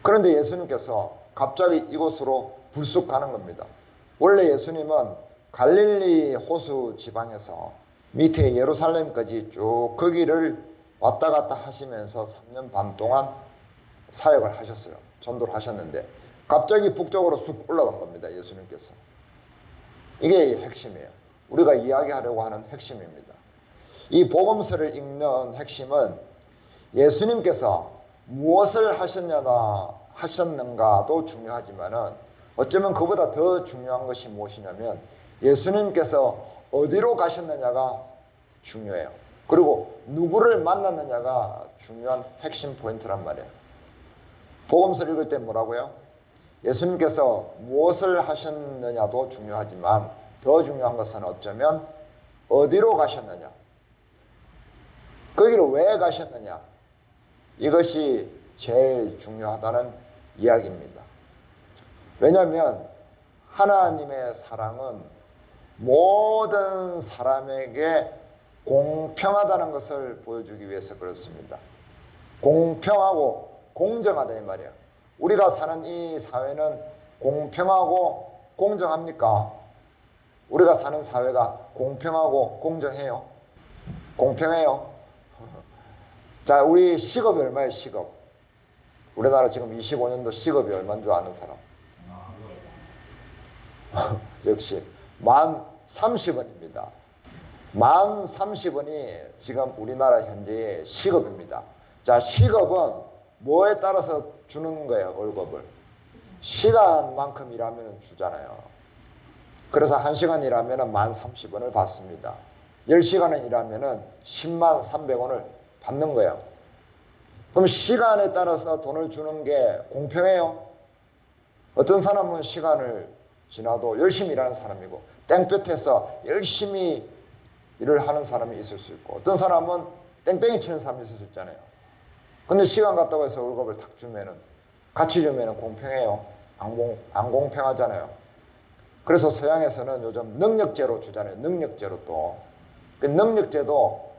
그런데 예수님께서 갑자기 이곳으로 불쑥 가는 겁니다. 원래 예수님은 갈릴리 호수 지방에서 밑에 예루살렘까지 쭉 거기를 왔다 갔다 하시면서 3년 반 동안 사역을 하셨어요. 전도를 하셨는데 갑자기 북쪽으로 쑥 올라간 겁니다. 예수님께서. 이게 핵심이에요. 우리가 이야기하려고 하는 핵심입니다. 이 복음서를 읽는 핵심은 예수님께서 무엇을 하셨는가도 중요하지만은 어쩌면 그보다 더 중요한 것이 무엇이냐면 예수님께서 어디로 가셨느냐가 중요해요. 그리고 누구를 만났느냐가 중요한 핵심 포인트란 말이에요. 복음서를 읽을 때 뭐라고요? 예수님께서 무엇을 하셨느냐도 중요하지만 더 중요한 것은 어쩌면 어디로 가셨느냐, 거기로 왜 가셨느냐, 이것이 제일 중요하다는 이야기입니다. 왜냐하면 하나님의 사랑은 모든 사람에게 공평하다는 것을 보여주기 위해서 그렇습니다. 공평하고 공정하다 이 말이에요. 우리가 사는 이 사회는 공평하고 공정합니까? 우리가 사는 사회가 공평하고 공정해요? 공평해요? 자, 우리 시급이 얼마예요? 시급. 우리나라 지금 25년도 시급이 얼마인 줄 아는 사람? 역시 만 30원입니다. 만 30원이 지금 우리나라 현재의 시급입니다. 자, 시급은 뭐에 따라서 주는 거예요? 월급을 시간만큼 일하면 주잖아요. 그래서 1시간 일하면 만 30원을 받습니다. 10시간을 일하면 10만 300원을 받는 거예요. 그럼 시간에 따라서 돈을 주는 게 공평해요? 어떤 사람은 시간을 지나도 열심히 일하는 사람이고 땡볕에서 열심히 일을 하는 사람이 있을 수 있고 어떤 사람은 땡땡이 치는 사람이 있을 수 있잖아요. 근데 시간 갔다고 해서 월급을 탁 주면은 같이 주면은 공평해요? 안 공평하잖아요. 그래서 서양에서는 요즘 능력제로 주잖아요. 능력제로 또. 그 능력제도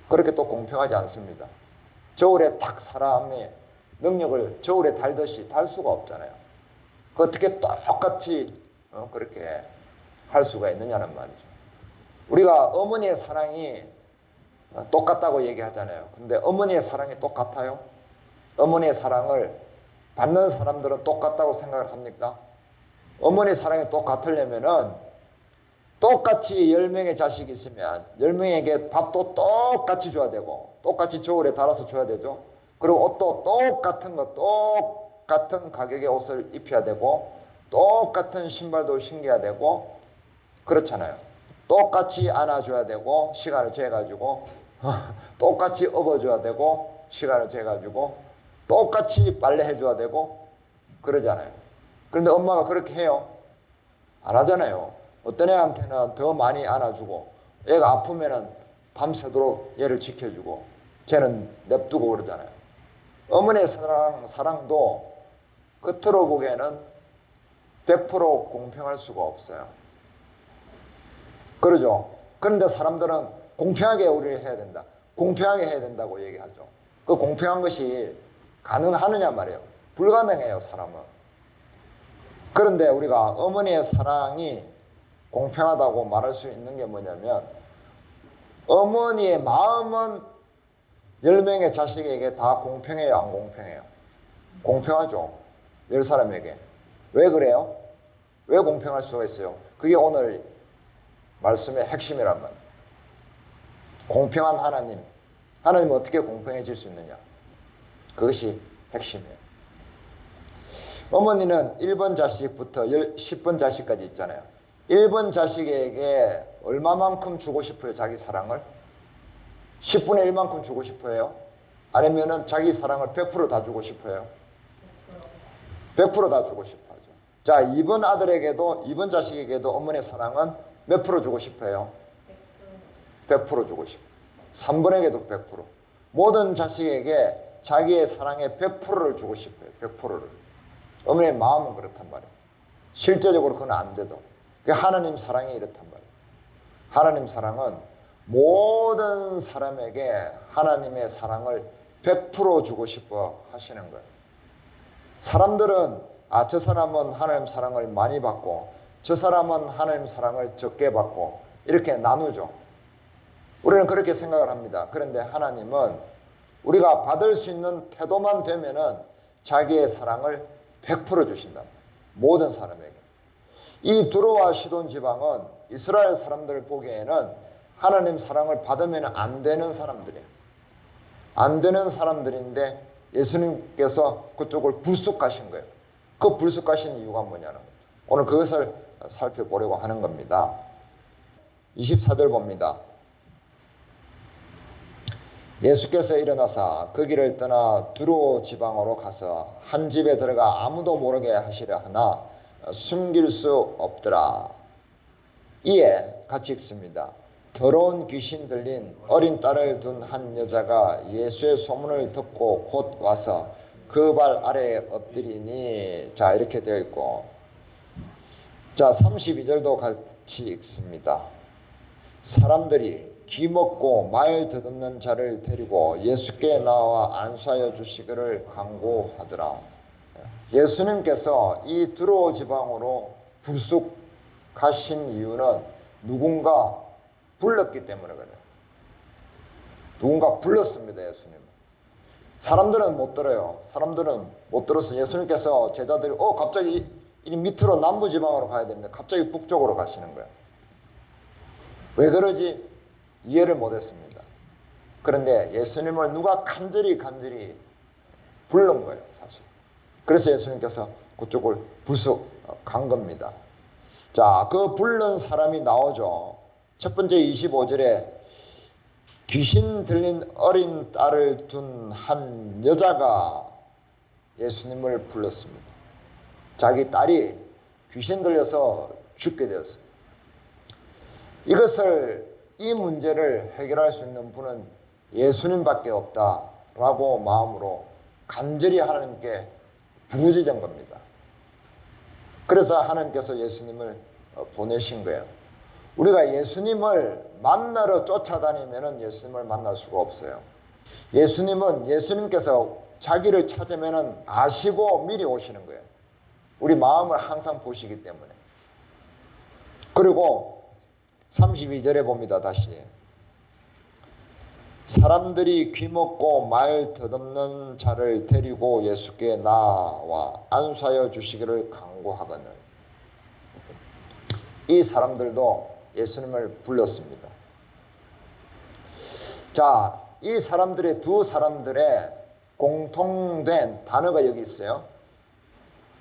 그렇게 또 공평하지 않습니다. 겨울에 탁 사람이 능력을 겨울에 달듯이 달 수가 없잖아요. 그 어떻게 똑같이 그렇게 할 수가 있느냐는 말이죠. 우리가 어머니의 사랑이 똑같다고 얘기하잖아요. 근데 어머니의 사랑이 똑같아요? 어머니의 사랑을 받는 사람들은 똑같다고 생각을 합니까? 어머니의 사랑이 똑같으려면은 똑같이 10명의 자식이 있으면 10명에게 밥도 똑같이 줘야 되고 똑같이 저울에 달아서 줘야 되죠. 그리고 옷도 똑같은 가격의 옷을 입혀야 되고 똑같은 신발도 신겨야 되고 그렇잖아요. 똑같이 안아줘야 되고 시간을 재가지고 똑같이 업어줘야 되고 시간을 재가지고 똑같이 빨래해줘야 되고 그러잖아요. 그런데 엄마가 그렇게 해요? 안 하잖아요. 어떤 애한테는 더 많이 안아주고 애가 아프면은 밤새도록 얘를 지켜주고 쟤는 냅두고 그러잖아요. 어머니의 사랑도 겉으로 보기에는 100% 공평할 수가 없어요. 그러죠. 그런데 사람들은 공평하게 우리를 해야 된다. 공평하게 해야 된다고 얘기하죠. 그 공평한 것이 가능하느냐 말이에요. 불가능해요, 사람은. 그런데 우리가 어머니의 사랑이 공평하다고 말할 수 있는 게 뭐냐면 어머니의 마음은 10명의 자식에게 다 공평해요, 안 공평해요? 공평하죠. 10사람에게. 왜 그래요? 왜 공평할 수가 있어요? 그게 오늘 말씀의 핵심이란 말이에요. 공평한 하나님. 하나님은 어떻게 공평해질 수 있느냐? 그것이 핵심이에요. 어머니는 1번 자식부터 10번 자식까지 있잖아요. 1번 자식에게 얼마만큼 주고 싶어요? 자기 사랑을? 10분의 1만큼 주고 싶어요? 아니면은 자기 사랑을 100% 다 주고 싶어요? 100%다 주고 싶어 하죠. 자, 2번 아들에게도 2번 자식에게도 어머니의 사랑은 몇 프로 주고 싶어요? 100% 주고 싶어요. 3번에게도 100%. 모든 자식에게 자기의 사랑의 100%를 주고 싶어요. 100%를. 어머니의 마음은 그렇단 말이에요. 실제적으로 그건 안 돼도. 하나님 사랑이 이렇단 말이에요. 하나님 사랑은 모든 사람에게 하나님의 사랑을 100% 주고 싶어 하시는 거예요. 사람들은 저 사람은 하나님 사랑을 많이 받고 저 사람은 하나님 사랑을 적게 받고 이렇게 나누죠. 우리는 그렇게 생각을 합니다. 그런데 하나님은 우리가 받을 수 있는 태도만 되면은 자기의 사랑을 100% 주신다. 모든 사람에게. 이 두로와 시돈 지방은 이스라엘 사람들 보기에는 하나님 사랑을 받으면 안 되는 사람들이에요. 안 되는 사람들인데 예수님께서 그쪽을 불쑥하신 거예요. 그 불쑥하신 이유가 뭐냐는 거죠. 오늘 그것을 살펴보려고 하는 겁니다. 24절 봅니다. 예수께서 일어나사 그 길을 떠나 두로 지방으로 가서 한 집에 들어가 아무도 모르게 하시려 하나 숨길 수 없더라. 이에 같이 읽습니다. 더러운 귀신 들린 어린 딸을 둔 한 여자가 예수의 소문을 듣고 곧 와서 그 발 아래에 엎드리니, 자 이렇게 되어 있고, 자 32절도 같이 읽습니다. 사람들이 귀 먹고 말 더듬는 자를 데리고 예수께 나와 안수하여 주시기를 간구하더라. 예수님께서 이 두로 지방으로 불쑥 가신 이유는 누군가 불렀기 때문에 그래요. 누군가 불렀습니다. 예수님. 사람들은 못 들어요. 사람들은 못 들어서 예수님께서 제자들이 갑자기 이 밑으로 남부지방으로 가야 됩니다. 갑자기 북쪽으로 가시는 거예요. 왜 그러지? 이해를 못했습니다. 그런데 예수님을 누가 간절히 부른 거예요. 사실. 그래서 예수님께서 그쪽을 불쑥 간 겁니다. 자, 그 부른 사람이 나오죠. 첫 번째 25절에 귀신 들린 어린 딸을 둔 한 여자가 예수님을 불렀습니다. 자기 딸이 귀신 들려서 죽게 되었어요. 이 문제를 해결할 수 있는 분은 예수님밖에 없다라고 마음으로 간절히 하나님께 부르짖은 겁니다. 그래서 하나님께서 예수님을 보내신 거예요. 우리가 예수님을 만나러 쫓아다니면 예수님을 만날 수가 없어요. 예수님께서 자기를 찾으면 아시고 미리 오시는 거예요. 우리 마음을 항상 보시기 때문에. 그리고 32절에 봅니다. 다시. 사람들이 귀먹고 말 더듬는 자를 데리고 예수께 나와 안수하여 주시기를 간구하거늘. 이 사람들도 예수님을 불렀습니다. 자, 이 사람들의 두 사람들의 공통된 단어가 여기 있어요.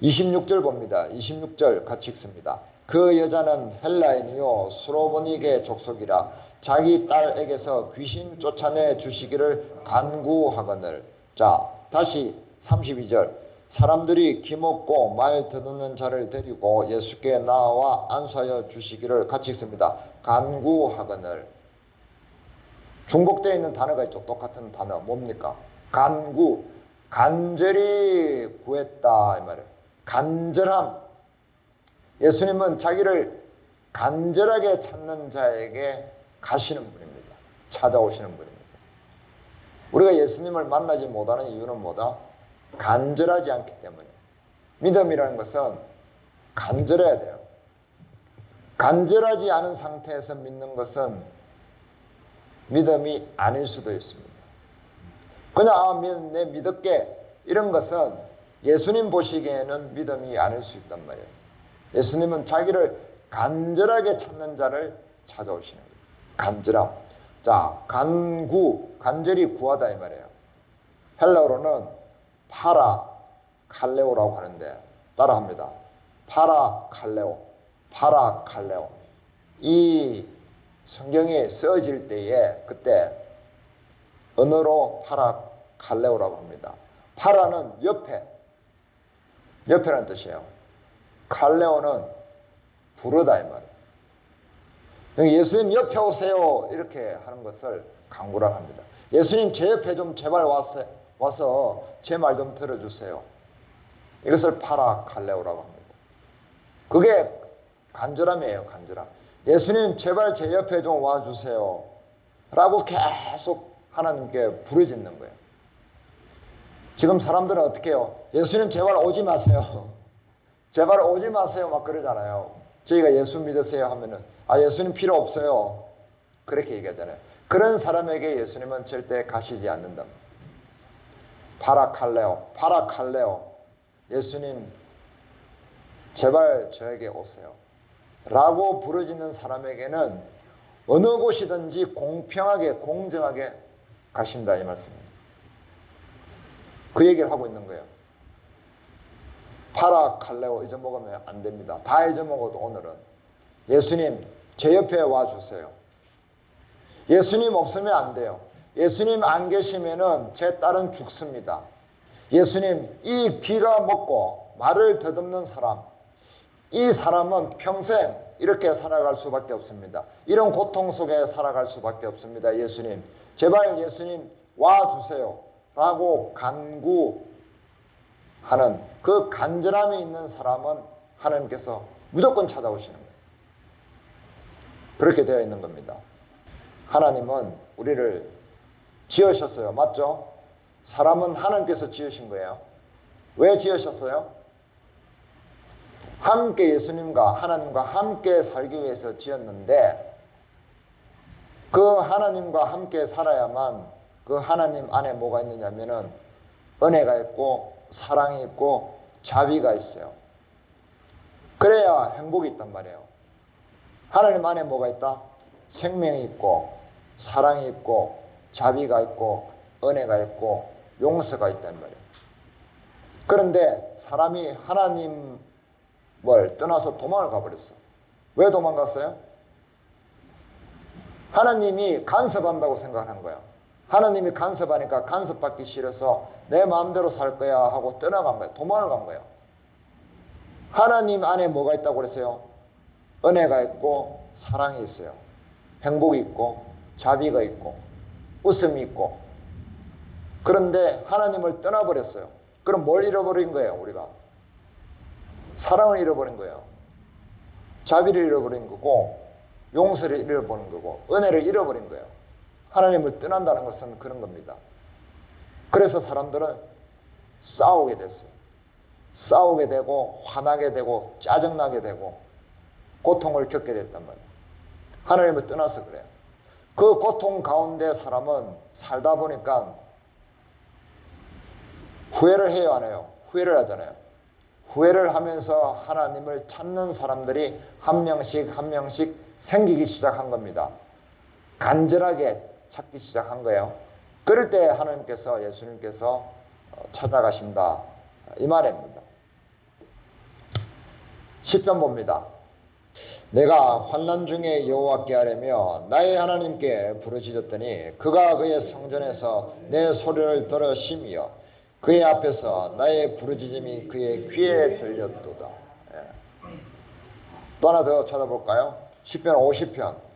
26절 봅니다. 26절 같이 읽습니다. 그 여자는 헬라인이요 수로보니게 족속이라 자기 딸에게서 귀신 쫓아내 주시기를 간구하거늘. 자, 다시 32절. 사람들이 귀먹고 말 더듬는 자를 데리고 예수께 나와 안수하여 주시기를 같이 읽습니다. 간구하거늘. 중복되어 있는 단어가 있죠. 똑같은 단어. 뭡니까? 간구. 간절히 구했다 이 말이에요. 간절함. 예수님은 자기를 간절하게 찾는 자에게 가시는 분입니다. 찾아오시는 분입니다. 우리가 예수님을 만나지 못하는 이유는 뭐다? 간절하지 않기 때문에. 믿음이라는 것은 간절해야 돼요. 간절하지 않은 상태에서 믿는 것은 믿음이 아닐 수도 있습니다. 그냥 내 믿을게 이런 것은 예수님 보시기에는 믿음이 아닐 수 있단 말이에요. 예수님은 자기를 간절하게 찾는 자를 찾아오시는 거예요. 간절함. 자, 간절히 구하다 이 말이에요. 헬라어로는 파라칼레오라고 하는데 따라합니다. 파라칼레오. 이 성경이 써질 때에 그때 언어로 파라칼레오라고 합니다. 파라는 옆에라는 뜻이에요. 칼레오는 부르다 이 말이에요. 예수님 옆에 오세요 이렇게 하는 것을 간구라고 합니다. 예수님 제 옆에 좀 제발 와서 제 말 좀 들어주세요. 이것을 파라칼레오라고 합니다. 그게 간절함이에요. 간절함. 예수님 제발 제 옆에 좀 와주세요 라고 계속 하나님께 부르짖는 거예요. 지금 사람들은 어떻게 해요? 예수님 제발 오지 마세요. 제발 오지 마세요. 막 그러잖아요. 저희가 예수 믿으세요 하면은, 아, 예수님 필요 없어요. 그렇게 얘기하잖아요. 그런 사람에게 예수님은 절대 가시지 않는다. 파라칼레오, 파라칼레오. 예수님, 제발 저에게 오세요. 라고 부르짖는 사람에게는 어느 곳이든지 공평하게, 공정하게 가신다, 이 말씀입니다. 그 얘기를 하고 있는 거예요. 파라칼레오 잊어먹으면 안 됩니다. 다 잊어먹어도 오늘은 예수님, 제 옆에 와주세요. 예수님 없으면 안 돼요. 예수님 안 계시면은 제 딸은 죽습니다. 예수님, 이 귀가 먹고 말을 더듬는 사람, 이 사람은 평생 이렇게 살아갈 수밖에 없습니다. 이런 고통 속에 살아갈 수밖에 없습니다. 예수님, 제발 예수님 와주세요. 라고 간구하는 그 간절함이 있는 사람은 하나님께서 무조건 찾아오시는 거예요. 그렇게 되어 있는 겁니다. 하나님은 우리를 지으셨어요. 맞죠? 사람은 하나님께서 지으신 거예요. 왜 지으셨어요? 함께 예수님과 하나님과 함께 살기 위해서 지었는데, 그 하나님과 함께 살아야만 그 하나님 안에 뭐가 있느냐면은 은혜가 있고 사랑이 있고 자비가 있어요. 그래야 행복이 있단 말이에요. 하나님 안에 뭐가 있다? 생명이 있고 사랑이 있고 자비가 있고 은혜가 있고 용서가 있단 말이에요. 그런데 사람이 하나님을 떠나서 도망을 가버렸어. 왜 도망갔어요? 하나님이 간섭한다고 생각하는 거야. 하나님이 간섭하니까 간섭받기 싫어서 내 마음대로 살 거야 하고 떠나간 거야. 도망을 간 거야. 하나님 안에 뭐가 있다고 그랬어요? 은혜가 있고 사랑이 있어요. 행복이 있고 자비가 있고 웃음이 있고. 그런데 하나님을 떠나버렸어요. 그럼 뭘 잃어버린 거예요, 우리가? 사랑을 잃어버린 거예요. 자비를 잃어버린 거고 용서를 잃어버린 거고 은혜를 잃어버린 거예요. 하나님을 떠난다는 것은 그런 겁니다. 그래서 사람들은 싸우게 됐어요. 싸우게 되고 화나게 되고 짜증나게 되고 고통을 겪게 됐단 말이에요. 하나님을 떠나서 그래요. 그 고통 가운데 사람은 살다 보니까 후회를 해요, 안 해요? 후회를 하잖아요. 후회를 하면서 하나님을 찾는 사람들이 한 명씩 한 명씩 생기기 시작한 겁니다. 간절하게 찾기 시작한 거예요. 그럴 때 하나님께서, 예수님께서 찾아가신다, 이 말입니다. 시편 봅니다. 내가 환난 중에 여호와께 하려며 나의 하나님께 부르짖었더니 그가 그의 성전에서 내 소리를 들으시며 그의 앞에서 나의 부르짖음이 그의 귀에 들렸도다. 예. 또 하나 더 찾아볼까요? 시편 50편.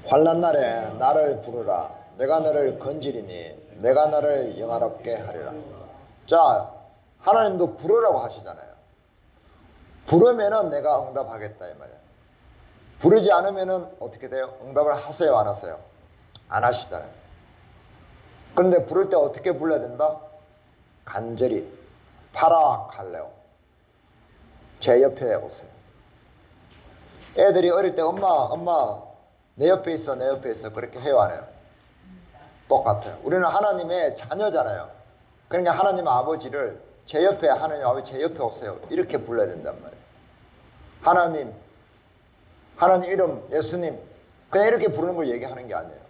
환난 날에 나를 부르라. 내가 너를 건지리니 내가 너를 영화롭게 하리라. 자, 하나님도 부르라고 하시잖아요. 부르면은 내가 응답하겠다 이 말이에요. 부르지 않으면은 어떻게 돼요? 응답을 하세요, 안 하세요? 안 하시잖아요. 그런데 부를 때 어떻게 불러야 된다? 간절히 파라칼레오. 제 옆에 오세요. 애들이 어릴 때 엄마 내 옆에 있어 내 옆에 있어 그렇게 해요, 안 해요? 똑같아요. 우리는 하나님의 자녀잖아요. 그러니까 하나님 아버지를 제 옆에, 하나님 아버지 제 옆에 오세요 이렇게 불러야 된단 말이에요. 하나님 이름 예수님 그냥 이렇게 부르는 걸 얘기하는 게 아니에요.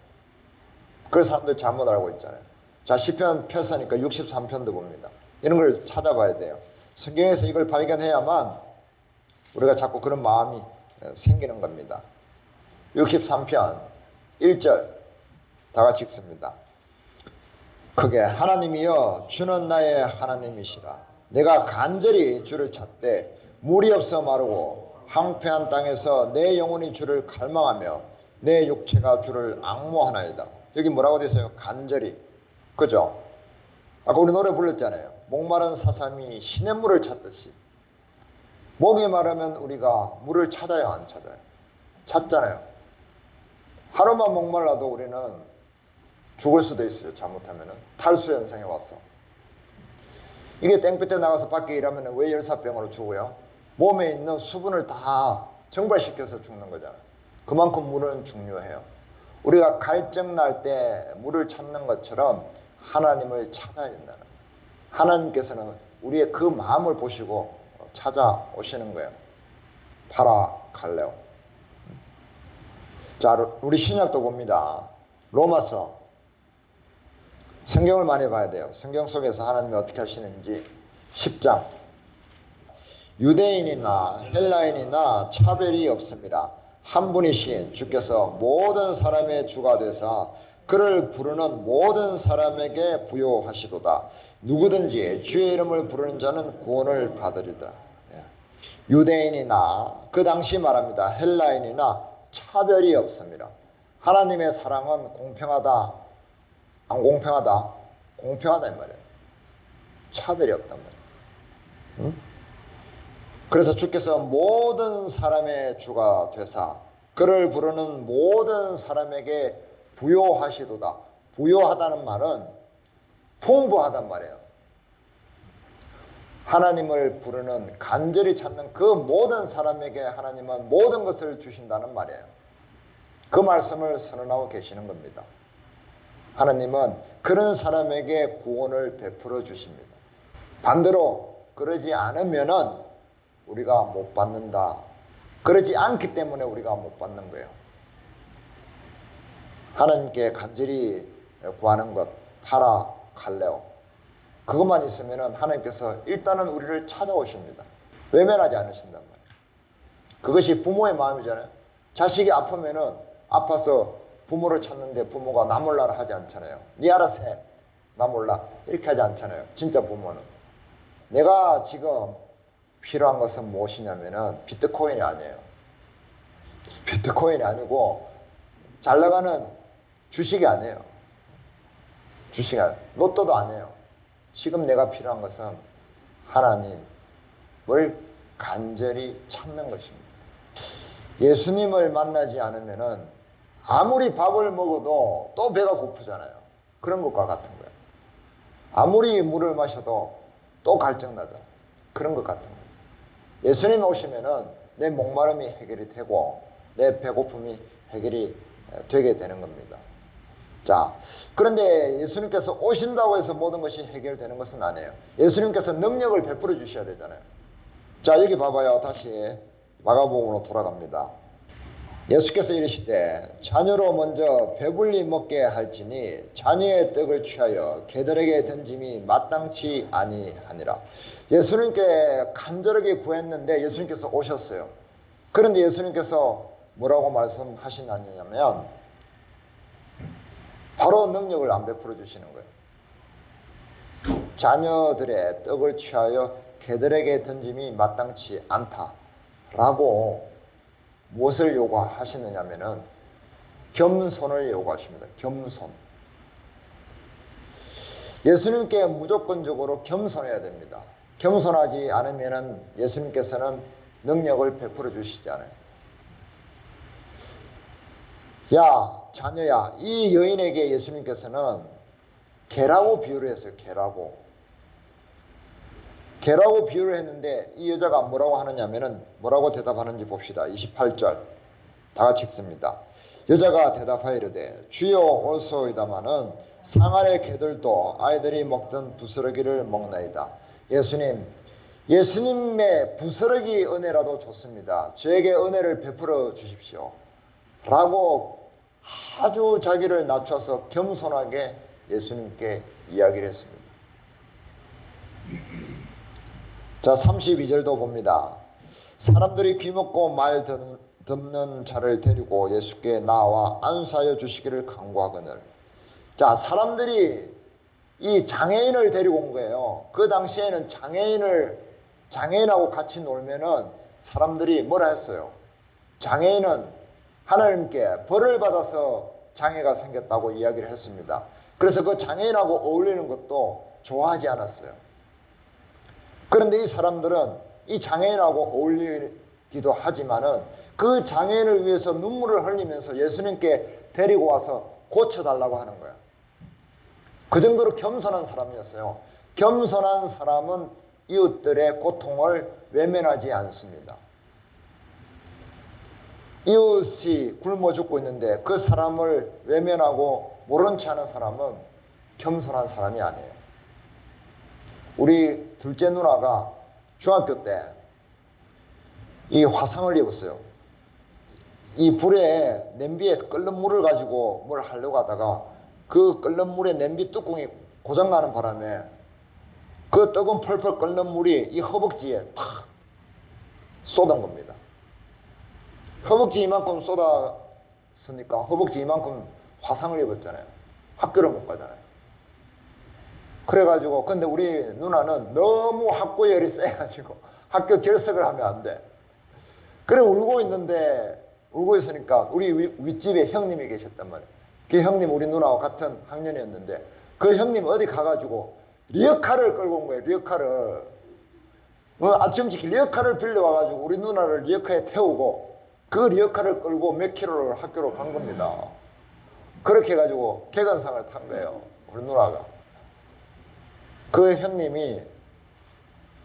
그걸 사람들 잘못 알고 있잖아요. 자, 시편 폈으니까 63편도 봅니다. 이런 걸 찾아봐야 돼요. 성경에서 이걸 발견해야만 우리가 자꾸 그런 마음이 생기는 겁니다. 63편 1절 다 같이 읽습니다. 크게 하나님이여 주는 나의 하나님이시라. 내가 간절히 주를 찾되 물이 없어 마르고 황폐한 땅에서 내 영혼이 주를 갈망하며 내 육체가 주를 앙모하나이다. 여기 뭐라고 되세요? 간절히. 그죠? 아까 우리 노래 불렀잖아요. 목마른 사람이 시냇물을 찾듯이. 목이 마르면 우리가 물을 찾아요, 안 찾아요? 찾잖아요. 하루만 목말라도 우리는 죽을 수도 있어요. 잘못하면은 탈수 현상이 와서. 이게 땡볕에 나가서 밖에 일하면 왜 열사병으로 죽어요? 몸에 있는 수분을 다 증발시켜서 죽는 거잖아요. 그만큼 물은 중요해요. 우리가 갈증 날 때 물을 찾는 것처럼 하나님을 찾아야 된다는 거예요. 하나님께서는 우리의 그 마음을 보시고 찾아오시는 거예요. 파라칼레오. 자, 우리 신약도 봅니다. 로마서. 성경을 많이 봐야 돼요. 성경 속에서 하나님이 어떻게 하시는지. 10장. 유대인이나 헬라인이나 차별이 없습니다. 한 분이신 주께서 모든 사람의 주가 되사 그를 부르는 모든 사람에게 부요하시도다. 누구든지 주의 이름을 부르는 자는 구원을 받으리다. 유대인이나 그 당시 말합니다. 헬라인이나 차별이 없습니다. 하나님의 사랑은 공평하다. 안 공평하다. 공평하다 이 말이에요. 차별이 없단 말이에요. 응? 그래서 주께서 모든 사람의 주가 되사 그를 부르는 모든 사람에게 부요하시도다. 부요하다는 말은 풍부하단 말이에요. 하나님을 부르는 간절히 찾는 그 모든 사람에게 하나님은 모든 것을 주신다는 말이에요. 그 말씀을 선언하고 계시는 겁니다. 하나님은 그런 사람에게 구원을 베풀어 주십니다. 반대로 그러지 않으면은 우리가 못 받는다. 그러지 않기 때문에 우리가 못 받는 거예요. 하나님께 간절히 구하는 것, 파라칼레오. 그것만 있으면은 하나님께서 일단은 우리를 찾아오십니다. 외면하지 않으신단 말이에요. 그것이 부모의 마음이잖아요. 자식이 아프면은 아파서 부모를 찾는데 부모가 나 몰라라 하지 않잖아요. 네 알아서 해. 나 몰라. 이렇게 하지 않잖아요. 진짜 부모는. 내가 지금 필요한 것은 무엇이냐면은 비트코인이 아니에요. 비트코인이 아니고 잘 나가는 주식이 아니에요. 주식이 아니에요. 로또도 아니에요. 지금 내가 필요한 것은 하나님을 간절히 찾는 것입니다. 예수님을 만나지 않으면은 아무리 밥을 먹어도 또 배가 고프잖아요. 그런 것과 같은 거예요. 아무리 물을 마셔도 또 갈증 나죠. 그런 것 같은 거예요. 예수님 오시면은 내 목마름이 해결이 되고 내 배고픔이 해결이 되게 되는 겁니다. 자, 그런데 예수님께서 오신다고 해서 모든 것이 해결되는 것은 아니에요. 예수님께서 능력을 베풀어 주셔야 되잖아요. 자, 여기 봐봐요. 다시 마가복음으로 돌아갑니다. 예수께서 이르시되 자녀로 먼저 배불리 먹게 할지니 자녀의 떡을 취하여 개들에게 던짐이 마땅치 아니하니라. 예수님께 간절하게 구했는데 예수님께서 오셨어요. 그런데 예수님께서 뭐라고 말씀하시냐면 바로 능력을 안 베풀어 주시는 거예요. 자녀들의 떡을 취하여 개들에게 던짐이 마땅치 않다라고 무엇을 요구하시느냐면은 겸손을 요구하십니다. 겸손. 예수님께 무조건적으로 겸손해야 됩니다. 겸손하지 않으면은 예수님께서는 능력을 베풀어 주시지 않아요. 야, 자녀야, 이 여인에게 예수님께서는 개라고 비유를 했어요. 개라고 비유를 했는데 이 여자가 뭐라고 하느냐면은 뭐라고 대답하는지 봅시다. 28절 다 같이 읽습니다. 여자가 대답하이르되 주여 올소이다마는 상아의 개들도 아이들이 먹던 부스러기를 먹나이다. 예수님의 부스러기 은혜라도 좋습니다. 저에게 은혜를 베풀어 주십시오 라고 아주 자기를 낮춰서 겸손하게 예수님께 이야기를 했습니다. 자, 32절도 봅니다. 사람들이 귀먹고 말 듣는 자를 데리고 예수께 나와 안수하여 주시기를 간구하거늘. 자, 사람들이 이 장애인을 데리고 온 거예요. 그 당시에는 장애인하고 같이 놀면은 사람들이 뭐라 했어요? 장애인은 하나님께 벌을 받아서 장애가 생겼다고 이야기를 했습니다. 그래서 그 장애인하고 어울리는 것도 좋아하지 않았어요. 그런데 이 사람들은 이 장애인하고 어울리기도 하지만은 그 장애인을 위해서 눈물을 흘리면서 예수님께 데리고 와서 고쳐달라고 하는 거야. 그 정도로 겸손한 사람이었어요. 겸손한 사람은 이웃들의 고통을 외면하지 않습니다. 이웃이 굶어 죽고 있는데 그 사람을 외면하고 모른 체 하는 사람은 겸손한 사람이 아니에요. 우리 둘째 누나가 중학교 때 이 화상을 입었어요. 이 불에 냄비에 끓는 물을 가지고 뭘 하려고 하다가 그 끓는 물에 냄비 뚜껑이 고장나는 바람에 그 뜨거운 펄펄 끓는 물이 이 허벅지에 탁 쏟은 겁니다. 허벅지 이만큼 쏟았으니까 허벅지 이만큼 화상을 입었잖아요. 학교를 못 가잖아요. 그래가지고 근데 우리 누나는 너무 학구열이 세가지고 학교 결석을 하면 안 돼. 그래 울고 있으니까 우리 윗집에 형님이 계셨단 말이에요. 그 형님 우리 누나와 같은 학년이었는데 그 형님 어디 가가지고 리어카를 끌고 온 거예요. 리어카를. 아침 일찍 리어카를 빌려와가지고 우리 누나를 리어카에 태우고 그 리어카를 끌고 몇 킬로를 학교로 간 겁니다. 그렇게 해가지고 개건상을 탄 거예요. 우리 누나가. 그 형님이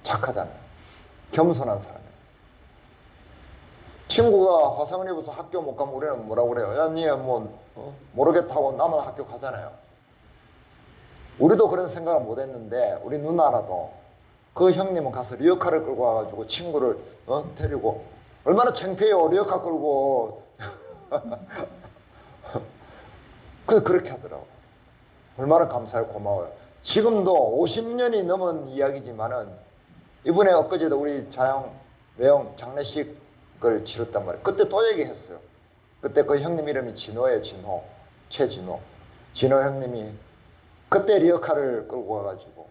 착하잖아요. 겸손한 사람이에요. 친구가 화상을 입어서 학교 못 가면 우리는 뭐라고 그래요? 야, 니 모르겠다고 나만 학교 가잖아요. 우리도 그런 생각을 못 했는데 우리 누나라도 그 형님은 가서 리어카를 끌고 와가지고 친구를 데리고 얼마나 창피해요. 리어카 끌고 그렇게 하더라고. 얼마나 감사하고 고마워요. 지금도 50년이 넘은 이야기지만은 이번에 엊그제도 우리 자영 외형 장례식을 치렀단 말이에요. 그때 또 얘기했어요. 그때 그 형님 이름이 진호예요. 진호. 최진호. 진호 형님이 그때 리어카를 끌고 와가지고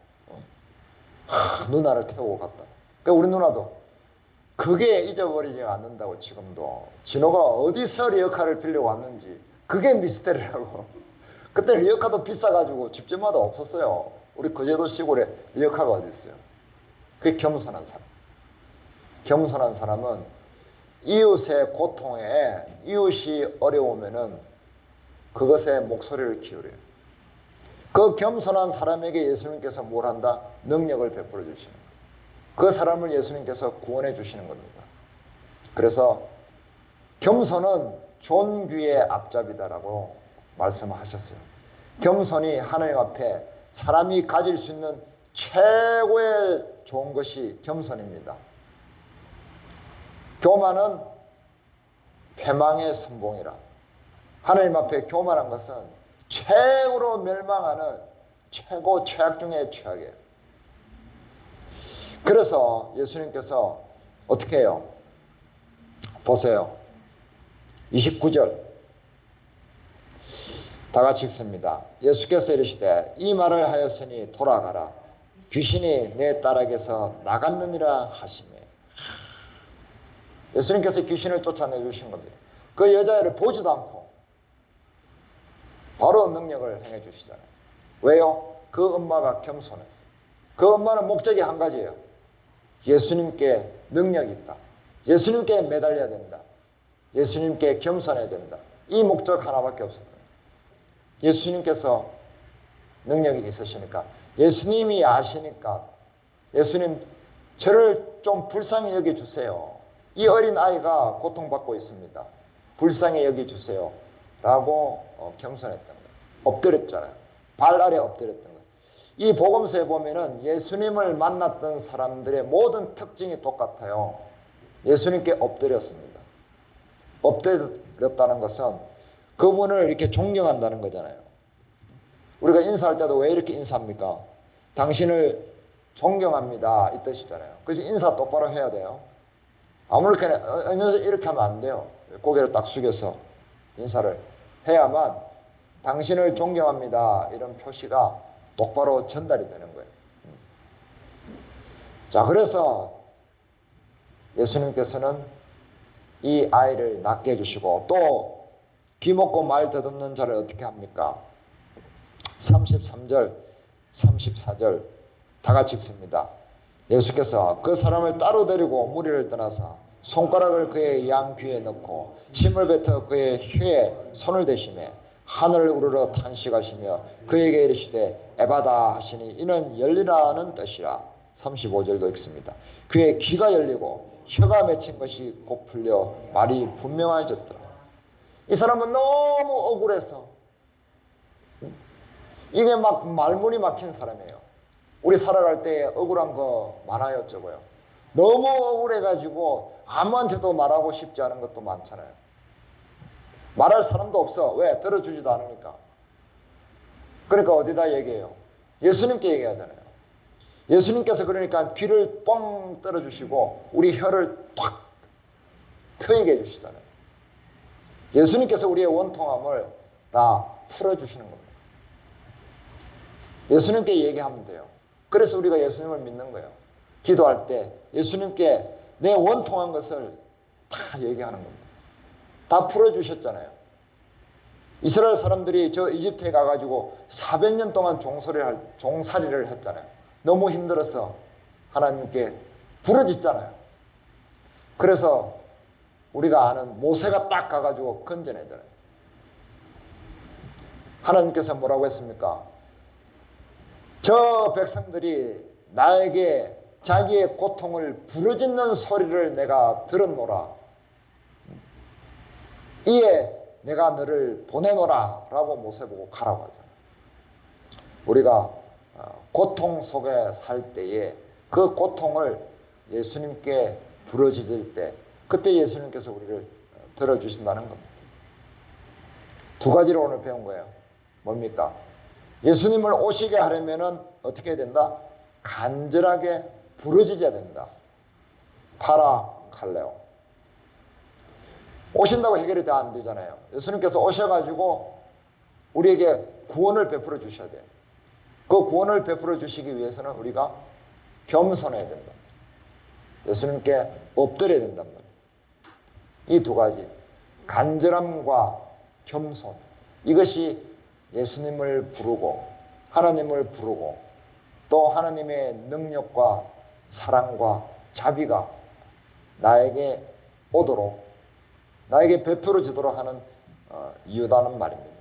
누나를 태우고 갔다. 그러니까 우리 누나도 그게 잊어버리지 않는다고. 지금도 진호가 어디서 리어카를 빌려왔는지 그게 미스테리라고. 그때 리어카도 비싸가지고 집집마다 없었어요. 우리 거제도 시골에 리어카가 어디 있어요. 그게 겸손한 사람. 겸손한 사람은 이웃의 고통에, 이웃이 어려우면은 그것에 목소리를 기울여요. 그 겸손한 사람에게 예수님께서 뭘 한다? 능력을 베풀어 주시는 거예요. 그 사람을 예수님께서 구원해 주시는 겁니다. 그래서 겸손은 존귀의 앞잡이다라고 말씀하셨어요. 겸손이 하나님 앞에 사람이 가질 수 있는 최고의 좋은 것이 겸손입니다. 교만은 패망의 선봉이라. 하나님 앞에 교만한 것은 최고로 멸망하는 최악 중의 최악이에요. 그래서 예수님께서 어떻게 해요? 보세요. 29절 다 같이 읽습니다. 예수께서 이르시되 이 말을 하였으니 돌아가라. 귀신이 내 딸에게서 나갔느니라 하시매. 예수님께서 귀신을 쫓아내주신 겁니다. 그 여자애를 보지도 않고 바로 능력을 행해 주시잖아요. 왜요? 그 엄마가 겸손했어요. 그 엄마는 목적이 한 가지예요. 예수님께 능력이 있다. 예수님께 매달려야 된다. 예수님께 겸손해야 된다. 이 목적 하나밖에 없었어요. 예수님께서 능력이 있으시니까, 예수님이 아시니까, 예수님 저를 좀 불쌍히 여겨주세요. 이 어린 아이가 고통받고 있습니다. 불쌍히 여겨주세요. 라고 겸손했던 거예요. 엎드렸잖아요. 발 아래 엎드렸던 거예요. 이 복음서에 보면은 예수님을 만났던 사람들의 모든 특징이 똑같아요. 예수님께 엎드렸습니다. 엎드렸다는 것은 그분을 이렇게 존경한다는 거잖아요. 우리가 인사할 때도 왜 이렇게 인사합니까? 당신을 존경합니다. 이 뜻이잖아요. 그래서 인사 똑바로 해야 돼요. 아무렇게나 이렇게 하면 안 돼요. 고개를 딱 숙여서 인사를 해야만 당신을 존경합니다. 이런 표시가 똑바로 전달이 되는 거예요. 자, 그래서 예수님께서는 이 아이를 낫게 해주시고 또 귀먹고 말 더듬는 자를 어떻게 합니까? 33절, 34절 다 같이 읽습니다. 예수께서 그 사람을 따로 데리고 무리를 떠나서 손가락을 그의 양 귀에 넣고 침을 뱉어 그의 혀에 손을 대시매 하늘을 우러러 탄식하시며 그에게 이르시되 에바다 하시니 이는 열리라는 뜻이라. 35절도 읽습니다. 그의 귀가 열리고 혀가 맺힌 것이 곧 풀려 말이 분명해졌더라. 이 사람은 너무 억울해서 이게 막 말문이 막힌 사람이에요. 우리 살아갈 때 억울한 거 많아요, 적어요. 너무 억울해가지고 아무한테도 말하고 싶지 않은 것도 많잖아요. 말할 사람도 없어. 왜? 들어주지도 않으니까. 그러니까 어디다 얘기해요? 예수님께 얘기하잖아요. 예수님께서 그러니까 귀를 뻥 뚫어주시고 우리 혀를 탁 트이게 해주시잖아요. 예수님께서 우리의 원통함을 다 풀어주시는 겁니다. 예수님께 얘기하면 돼요. 그래서 우리가 예수님을 믿는 거예요. 기도할 때 예수님께 내 원통한 것을 다 얘기하는 겁니다. 다 풀어주셨잖아요. 이스라엘 사람들이 저 이집트에 가가지고 400년 동안 종살이를 했잖아요. 너무 힘들어서 하나님께 부르짖잖아요. 그래서 우리가 아는 모세가 딱 가가지고 건져내잖아요. 하나님께서 뭐라고 했습니까? 저 백성들이 나에게 자기의 고통을 부르짖는 소리를 내가 들었노라. 이에 내가 너를 보내노라 라고 모세 보고 가라고 하잖아요. 우리가 고통 속에 살 때에 그 고통을 예수님께 부르짖을 때 그때 예수님께서 우리를 들어주신다는 겁니다. 두 가지를 오늘 배운 거예요. 뭡니까? 예수님을 오시게 하려면 어떻게 해야 된다? 간절하게 부르짖어야 된다. 파라칼레오. 오신다고 해결이 다 안 되잖아요. 예수님께서 오셔가지고 우리에게 구원을 베풀어 주셔야 돼요. 그 구원을 베풀어 주시기 위해서는 우리가 겸손해야 된다. 예수님께 엎드려야 된단 말이에요. 이 두 가지, 간절함과 겸손, 이것이 예수님을 부르고 하나님을 부르고 또 하나님의 능력과 사랑과 자비가 나에게 오도록 나에게 베풀어지도록 하는 이유다는 말입니다.